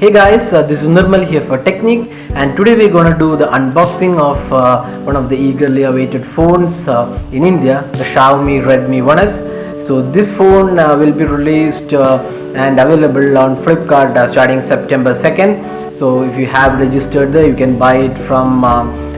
Hey guys, this is Nirmal here for Technique, and today we're gonna do the unboxing of one of the eagerly awaited phones in India, the Xiaomi Redmi 1S. So this phone will be released and available on Flipkart starting September 2nd. So if you have registered there, you can buy it from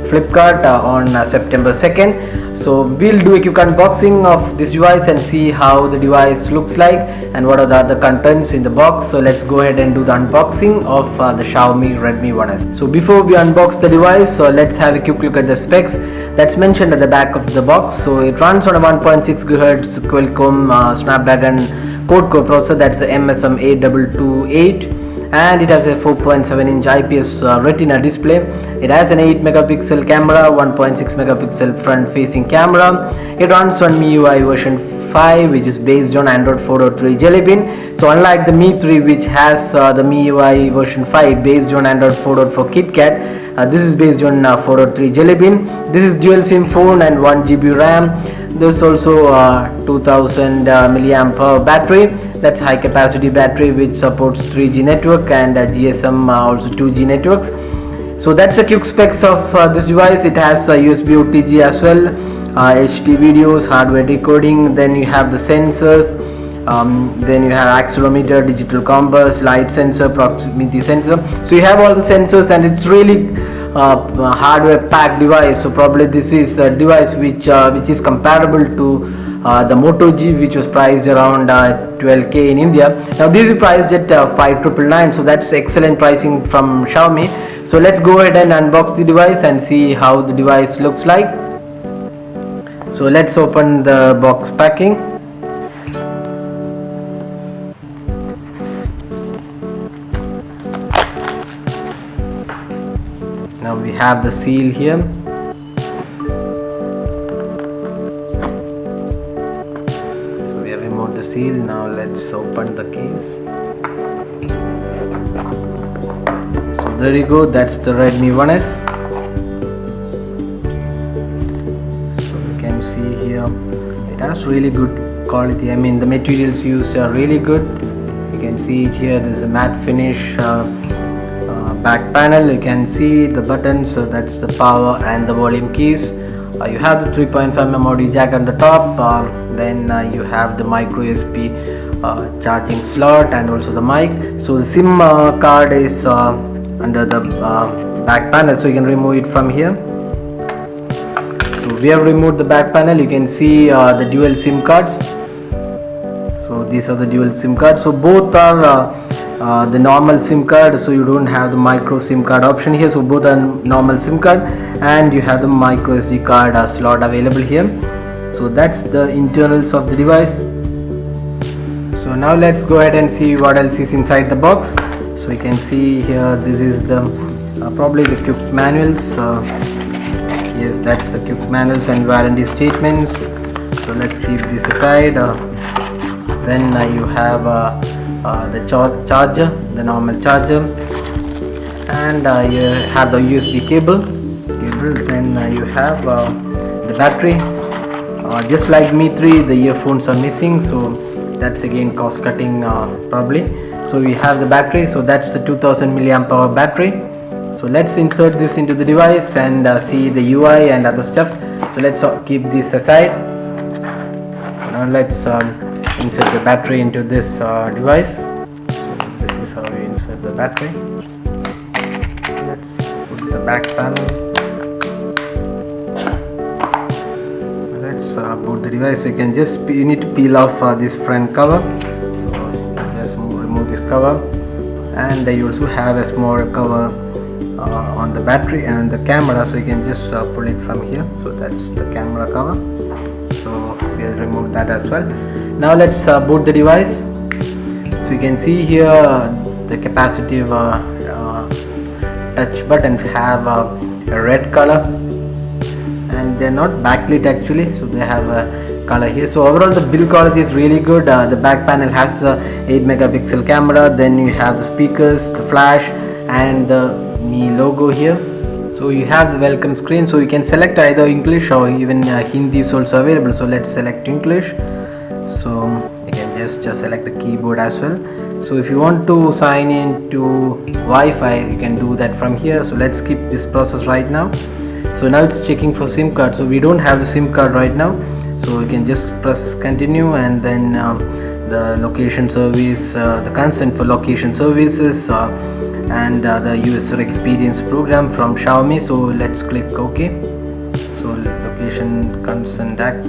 Flipkart on September 2nd. So we'll do a quick unboxing of this device and see how the device looks like and what are the other contents in the box. So let's go ahead and do the unboxing of the Xiaomi Redmi 1S. So before we unbox the device, so let's have a quick look at the specs that's mentioned at the back of the box. So it runs on a 1.6 GHz Qualcomm Snapdragon quad-core processor, that's the MSM 8228, and it has a 4.7-inch IPS Retina display. It has an 8 megapixel camera, 1.6 megapixel front facing camera. It runs on MIUI version 5, which is based on Android 4.3 Jelly Bean. So unlike the Mi 3, which has the MIUI version 5 based on Android 4.4 KitKat, this is based on 4.3 Jelly Bean. This is dual SIM phone and 1 GB RAM. There's also 2000 milliamp hour battery. That's high capacity battery which supports 3G network and GSM also 2G networks. So that's the quick specs of this device. It has USB OTG as well, HD videos, hardware decoding. Then you have the sensors. Then you have accelerometer, digital compass, light sensor, proximity sensor. So you have all the sensors, and it's really hardware packed device. So probably this is a device which is comparable to the Moto G, which was priced around 12k in India. Now this is priced at 5,999, so that's excellent pricing from Xiaomi. So let's go ahead and unbox the device and see how the device looks like. So let's open the box packing. Now we have the seal here. So we have removed the seal. Now let's open the case. So there you go, that's the Redmi 1S. So you can see here it has really good quality. I mean, the materials used are really good. You can see it here. There's a matte finish back panel. You can see the buttons, so that's the power and the volume keys. You have the 3.5mm audio jack on the top. Then you have the micro USB charging slot and also the mic. So the SIM card is under the back panel, so you can remove it from here. So we have removed the back panel. You can see the dual SIM cards. So these are the dual SIM cards. So both are the normal SIM card, so you don't have the micro SIM card option here. So both are normal SIM card, and you have the micro SD card slot available here. So that's the internals of the device. So now let's go ahead and see what else is inside the box. So you can see here, this is the probably the quick manuals. Yes, that's the quick manuals and warranty statements. So let's keep this aside. Then you have the charger, the normal charger, and you have the USB cable. Then you have the battery. Just like Mi 3, the earphones are missing, so that's again cost cutting probably. So we have the battery, so that's the 2000 milliamp hour battery. So let's insert this into the device and see the UI and other stuff. So let's keep this aside. Now let's insert the battery into this device. So this is how we insert the battery. Let's put the back panel. Let's boot the device. So you need to peel off this front cover. Remove this cover, and you also have a small cover on the battery and the camera, so you can just pull it from here. So that's the camera cover. So we have removed that as well. Now let's boot the device. So you can see here the capacitive touch buttons have a red color, and they're not backlit actually, so they have a color here. So overall the build quality is really good. The back panel has the 8 megapixel camera. Then you have the speakers, the flash, and the Mi logo here. So you have the welcome screen, so you can select either English or even Hindi is also available. So let's select English. So you can just select the keyboard as well. So if you want to sign in to Wi-Fi, you can do that from here. So let's skip this process right now. So now it's checking for SIM card, so we don't have the SIM card right now, so we can just press continue, and then the location service, the consent for location services, and the user experience program from Xiaomi. So let's click OK. So location consent act.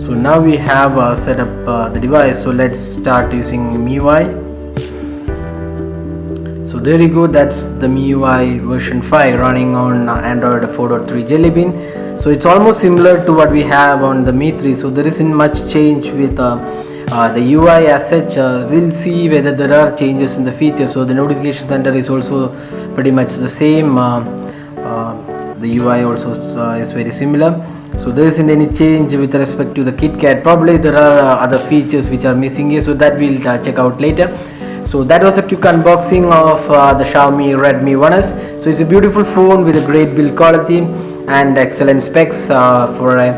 So now we have set up the device. So let's start using MIUI. So there you go, that's the MIUI version 5 running on Android 4.3 Jelly Bean. So it's almost similar to what we have on the Mi 3. So there isn't much change with the UI as such. We'll see whether there are changes in the features. So the notification center is also pretty much the same. The UI also is very similar. So there isn't any change with respect to the KitKat. Probably there are other features which are missing here, so that we'll check out later. So that was a quick unboxing of the Xiaomi Redmi 1S. So it's a beautiful phone with a great build quality and excellent specs for a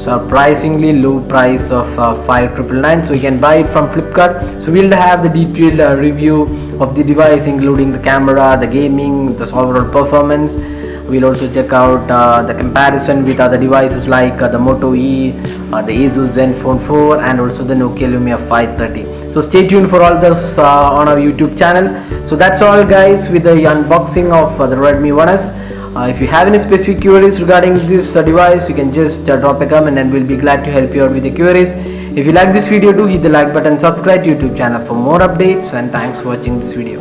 surprisingly low price of 5,999. So you can buy it from Flipkart. So we'll have the detailed review of the device, including the camera, the gaming, the overall performance. We'll also check out the comparison with other devices like the Moto E, the Asus Zenfone 4, and also the Nokia Lumia 530. So stay tuned for all this on our YouTube channel. So that's all guys with the unboxing of the Redmi 1S. If you have any specific queries regarding this device, you can just drop a comment and we'll be glad to help you out with the queries. If you like this video, do hit the like button, subscribe to YouTube channel for more updates, and thanks for watching this video.